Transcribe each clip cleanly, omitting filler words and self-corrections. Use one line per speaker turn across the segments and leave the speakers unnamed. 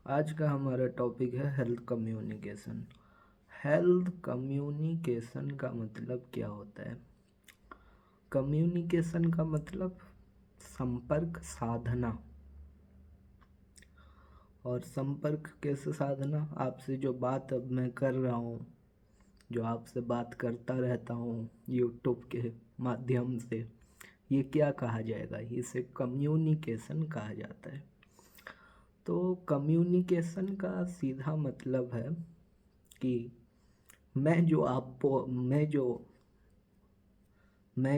आज का हमारा टॉपिक है हेल्थ कम्युनिकेशन। हेल्थ कम्युनिकेशन का मतलब क्या होता है? कम्युनिकेशन का मतलब संपर्क साधना। और संपर्क कैसे साधना? आपसे जो बात अब मैं कर रहा हूँ, जो आपसे बात करता रहता हूँ यूट्यूब के माध्यम से, ये क्या कहा जाएगा? इसे कम्युनिकेशन कहा जाता है। तो कम्युनिकेशन का सीधा मतलब है कि मैं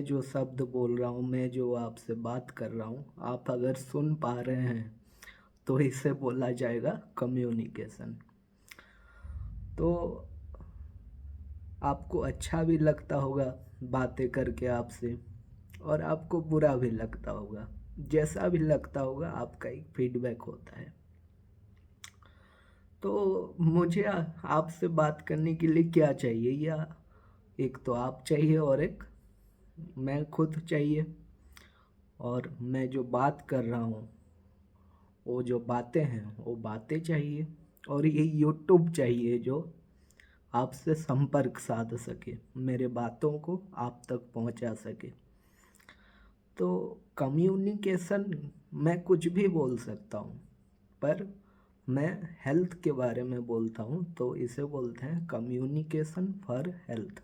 जो शब्द बोल रहा हूँ, मैं जो आपसे बात कर रहा हूँ, आप अगर सुन पा रहे हैं तो इसे बोला जाएगा कम्युनिकेशन। तो आपको अच्छा भी लगता होगा बातें करके आपसे, और आपको बुरा भी लगता होगा। जैसा भी लगता होगा, आपका एक फीडबैक होता है। तो मुझे आपसे बात करने के लिए क्या चाहिए? या एक तो आप चाहिए और एक मैं खुद चाहिए। और मैं जो बात कर रहा हूँ, वो जो बातें हैं वो बातें चाहिए। और ये यूट्यूब चाहिए जो आपसे संपर्क साध सके, मेरे बातों को आप तक पहुंचा सके। तो कम्युनिकेशन, मैं कुछ भी बोल सकता हूँ, पर मैं हेल्थ के बारे में बोलता हूँ तो इसे बोलते हैं कम्युनिकेशन फॉर हेल्थ।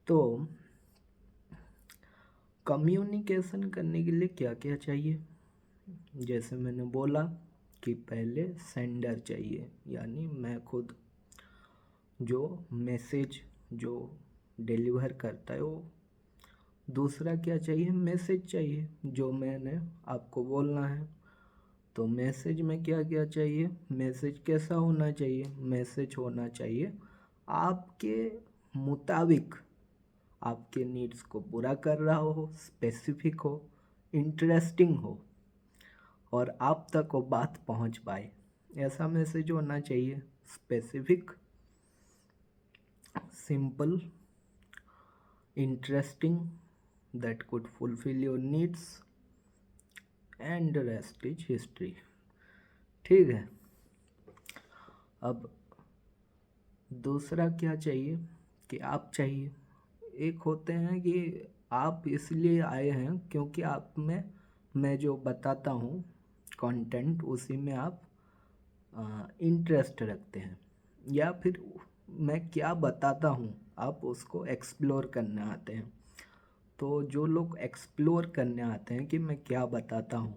तो कम्युनिकेशन करने के लिए क्या क्या चाहिए? जैसे मैंने बोला कि पहले सेंडर चाहिए, यानी मैं खुद, जो मैसेज जो डिलीवर करता है वो। दूसरा क्या चाहिए? मैसेज चाहिए, जो मैंने आपको बोलना है। तो मैसेज में क्या क्या चाहिए? मैसेज कैसा होना चाहिए? मैसेज होना चाहिए आपके मुताबिक, आपके नीड्स को पूरा कर रहा हो, स्पेसिफिक हो, इंटरेस्टिंग हो, और आप तक वो बात पहुंच पाए। ऐसा मैसेज होना चाहिए। Specific, simple, interesting, that could fulfill your needs, and the rest is history। ठीक है। अब दूसरा क्या चाहिए? कि आप चाहिए। एक होते हैं कि आप इसलिए आए हैं क्योंकि आप में, मैं जो बताता हूँ कंटेंट, उसी में आप इंटरेस्ट रखते हैं। या फिर मैं क्या बताता हूँ आप उसको एक्सप्लोर करने आते हैं। तो जो लोग एक्सप्लोर करने आते हैं कि मैं क्या बताता हूँ,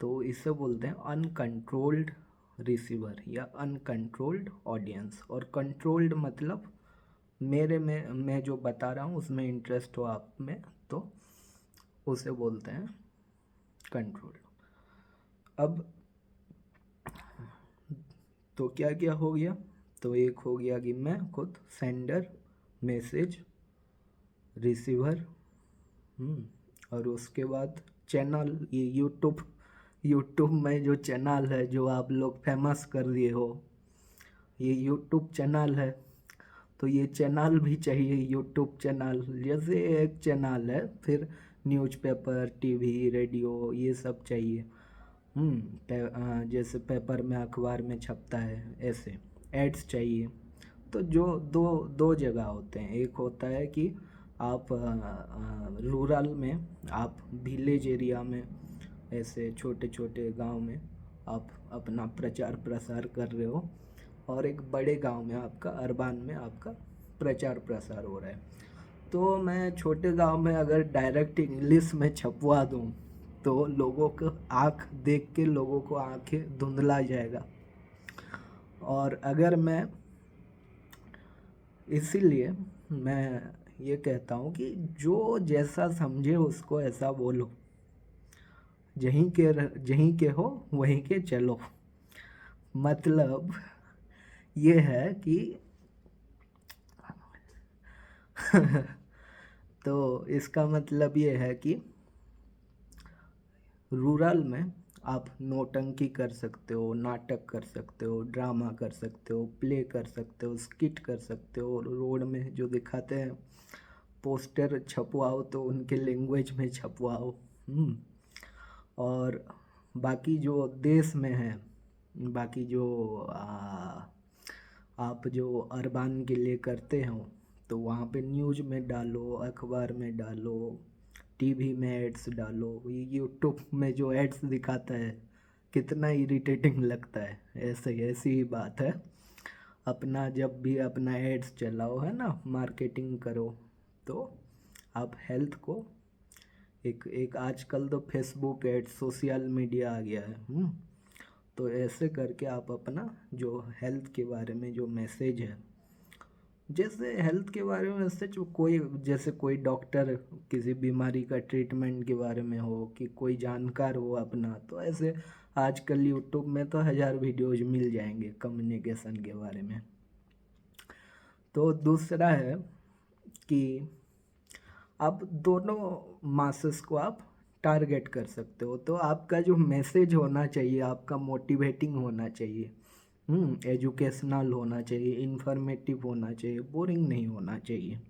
तो इसे बोलते हैं अनकंट्रोल्ड रिसीवर या अनकंट्रोल्ड ऑडियंस। और कंट्रोल्ड मतलब मेरे में, मैं जो बता रहा हूँ उसमें इंटरेस्ट हो आप में, तो उसे बोलते हैं कंट्रोल्ड। अब तो क्या क्या हो गया? तो एक हो गया कि मैं खुद सेंडर, मैसेज, रिसीवर, और उसके बाद चैनल। ये यूट्यूब में जो चैनल है, जो आप लोग फेमस कर दिए हो, ये यूट्यूब चैनल है। तो ये चैनल भी चाहिए, यूट्यूब चैनल जैसे एक चैनल है, फिर न्यूज़पेपर, टीवी, रेडियो, ये सब चाहिए। जैसे पेपर में, अखबार में छपता है, ऐसे एड्स चाहिए। तो जो दो दो जगह होते हैं। एक होता है कि आप रूरल में, आप विलेज एरिया में, ऐसे छोटे छोटे गांव में आप अपना प्रचार प्रसार कर रहे हो, और एक बड़े गांव में आपका, अर्बन में आपका प्रचार प्रसार हो रहा है। तो मैं छोटे गांव में अगर डायरेक्ट इंग्लिश में छपवा दूं, तो लोगों को आँख देख के लोगों को आंखें धुंधला जाएगा। और अगर मैं, इसीलिए मैं ये कहता हूँ कि जो जैसा समझे उसको ऐसा बोलो। जहीं के हो वहीं के चलो। मतलब ये है कि तो इसका मतलब ये है कि रूरल में आप नौटंकी कर सकते हो, नाटक कर सकते हो, ड्रामा कर सकते हो, प्ले कर सकते हो, स्किट कर सकते हो। रोड में जो दिखाते हैं, पोस्टर छपवाओ तो उनके लैंग्वेज में छपवाओ। और बाकी जो देश में है, बाकी जो आप जो अरबान के लिए करते हो तो वहाँ पे न्यूज़ में डालो, अखबार में डालो, टीवी में एड्स डालो। ये यूट्यूब में जो एड्स दिखाता है कितना इरिटेटिंग लगता है। ऐसे ऐसी ही बात है, अपना जब भी अपना एड्स चलाओ है ना, मार्केटिंग करो, तो आप हेल्थ को एक एक आजकल तो फेसबुक एड सोशल मीडिया आ गया है। तो ऐसे करके आप अपना जो हेल्थ के बारे में जो मैसेज है, जैसे हेल्थ के बारे में वैसे जो कोई जैसे कोई डॉक्टर किसी बीमारी का ट्रीटमेंट के बारे में हो कि कोई जानकार हो अपना, तो ऐसे आजकल यूट्यूब में तो 1000 वीडियोज मिल जाएंगे कम्युनिकेशन के बारे में। तो दूसरा है कि आप दोनों मासेस को आप टारगेट कर सकते हो। तो आपका जो मैसेज होना चाहिए आपका मोटिवेटिंग होना चाहिए, एजुकेशनल होना चाहिए, इंफॉर्मेटिव होना चाहिए, बोरिंग नहीं होना चाहिए।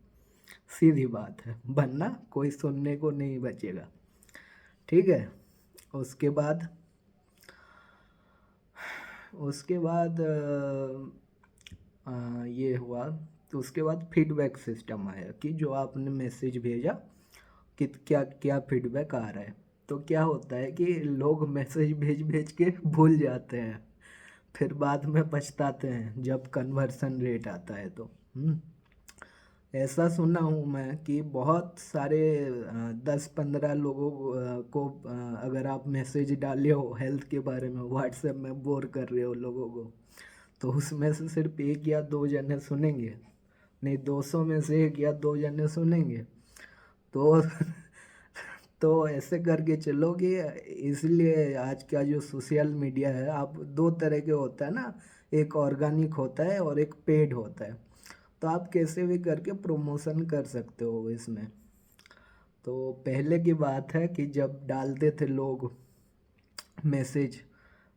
सीधी बात है, वरना कोई सुनने को नहीं बचेगा। ठीक है। उसके बाद उसके बाद ये हुआ। तो उसके बाद फीडबैक सिस्टम आया कि जो आपने मैसेज भेजा कि क्या क्या फीडबैक आ रहा है। तो क्या होता है कि लोग मैसेज भेज भेज के भूल जाते हैं, फिर बाद में पछताते हैं जब कन्वर्सन रेट आता है। तो ऐसा सुना हूँ मैं कि बहुत सारे 10-15 लोगों को अगर आप मैसेज डाले हो हेल्थ के बारे में व्हाट्सएप में, बोर कर रहे हो लोगों को, तो उसमें से सिर्फ 1 या 2 जने सुनेंगे। नहीं, 200 में से 1 या 2 जने सुनेंगे। तो तो ऐसे करके चलो कि इसलिए आज का जो सोशल मीडिया है, आप दो तरह के होता है ना, एक ऑर्गेनिक होता है और एक पेड होता है। तो आप कैसे भी करके प्रमोशन कर सकते हो इसमें। तो पहले की बात है कि जब डालते थे लोग मैसेज,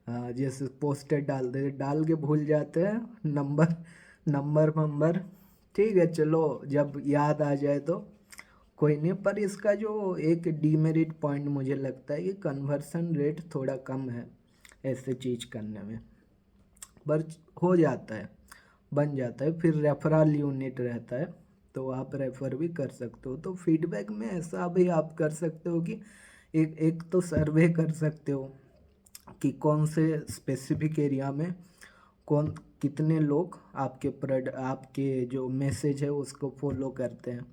जैसे पोस्टर डालते थे, डाल के भूल जाते हैं नंबर नंबर नंबर। ठीक है, चलो जब याद आ जाए तो कोई नहीं। पर इसका जो एक डीमेरिट पॉइंट मुझे लगता है कि कन्वर्सन रेट थोड़ा कम है ऐसे चीज़ करने में। पर हो जाता है, बन जाता है। फिर रेफरल यूनिट रहता है, तो आप रेफ़र भी कर सकते हो। तो फीडबैक में ऐसा भी आप कर सकते हो कि एक एक तो सर्वे कर सकते हो कि कौन से स्पेसिफिक एरिया में कौन कितने लोग आपके जो मैसेज है उसको फॉलो करते हैं।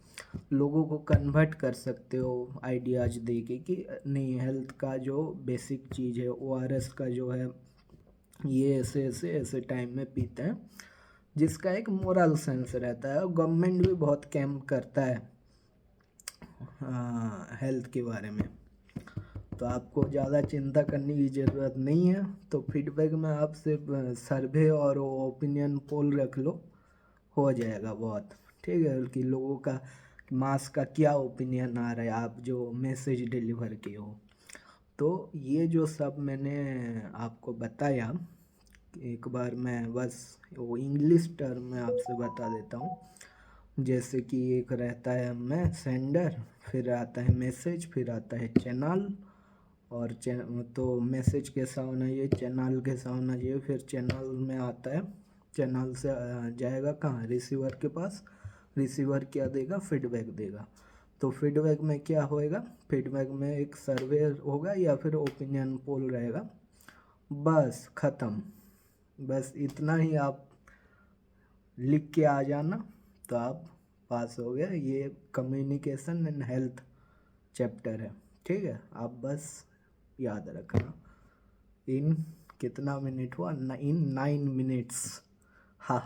लोगों को कन्वर्ट कर सकते हो आइडियाज़ दे के कि नहीं, हेल्थ का जो बेसिक चीज़ है ORS का जो है ये ऐसे ऐसे ऐसे टाइम में पीते हैं, जिसका एक मोरल सेंस रहता है। और गवर्नमेंट भी बहुत कैम्प करता है हेल्थ के बारे में। तो आपको ज़्यादा चिंता करने की ज़रूरत नहीं है। तो फीडबैक में आप सिर्फ सर्वे और ओपिनियन पोल रख लो, हो जाएगा बहुत। ठीक है, कि लोगों का मास का क्या ओपिनियन आ रहा है आप जो मैसेज डिलीवर किए हो। तो ये जो सब मैंने आपको बताया, एक बार मैं बस वो इंग्लिश टर्म में आपसे बता देता हूँ। जैसे कि एक रहता है मैं सेंडर, फिर आता है मैसेज, फिर आता है चैनल। और तो मैसेज कैसा होना चाहिए, चैनल कैसा होना चाहिए, फिर चैनल में आता है, चैनल से जाएगा कहाँ, रिसीवर के पास। रिसीवर क्या देगा, फीडबैक देगा। तो फीडबैक में क्या होएगा, फीडबैक में एक सर्वे होगा या फिर ओपिनियन पोल रहेगा। बस ख़त्म। बस इतना ही आप लिख के आ जाना, तो आप पास हो गए। ये कम्युनिकेशन एंड हेल्थ चैप्टर है। ठीक है, आप बस याद रखना। इन कितना मिनट हुआ, इन 9 मिनट्स।